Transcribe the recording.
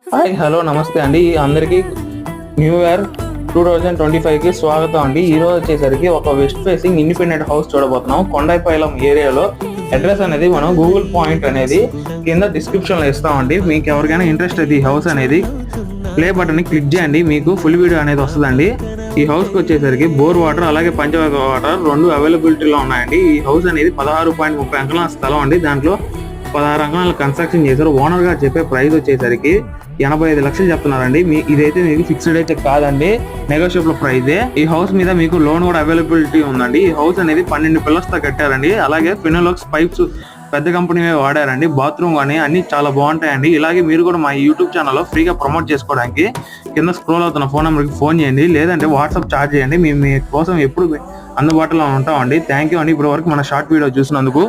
Hi hello నమస్తే అండి అందరికీ న్యూ ఇయర్ 2025కి స్వాగతం అండి. ఈ రోజు వచ్చేసరికి ఒక వెస్ట్ ఫేసింగ్ ఇండిపెండెంట్ హౌస్ చూడబోతున్నాం. కొండైపాలెం ఏరియాలో అడ్రస్ అనేది మనం గూగుల్ పాయింట్ అనేది కింద డిస్క్రిప్షన్లో ఇస్తామండి. మీకు ఎవరికైనా ఇంట్రెస్ట్ అయితే ఈ హౌస్ అనేది ప్లే బటన్ని క్లిక్ చేయండి, మీకు ఫుల్ వీడియో అనేది వస్తుందండి. ఈ హౌస్కి వచ్చేసరికి బోర్ వాటర్ అలాగే పంచగంగ వాటర్ రెండు అవైలబిలిటీలో ఉన్నాయండి. ఈ హౌస్ అనేది 16.30 అంకణాల స్థలం అండి. దాంట్లో 16 అంకణాలు కన్స్ట్రక్షన్ చేశారు. ఓనర్ గారు చెప్పే ప్రైస్ వచ్చేసరికి 85 లక్షలు చెప్తున్నారండి. ఇదైతే మీకు ఫిక్స్డ్ అయితే కాదండి, నెగోషియబుల్ ప్రైజే. ఈ హౌస్ మీద మీకు లోన్ కూడా అవైలబిలిటీ ఉందండి. ఈ హౌస్ అనేది 12 పిల్లర్స్ తో కట్టారండి. అలాగే ఫినోలక్స్ పైప్స్ పెద్ద కంపెనీ వాడారండి. బాత్రూమ్ కానీ అన్ని చాలా బాగుంటాయండి. ఇలాగే మీరు కూడా మా యూట్యూబ్ ఛానల్లో ఫ్రీగా ప్రమోట్ చేసుకోవడానికి కింద స్క్రోల్ అవుతున్న ఫోన్ నెంబర్కి ఫోన్ చేయండి, లేదంటే వాట్సాప్ చాట్ చేయండి. మేము మీ కోసం ఎప్పుడు అందుబాటులో ఉంటామండి. థ్యాంక్ యూ అండి ఇప్పటి వరకు మన షార్ట్ వీడియో చూసినందుకు.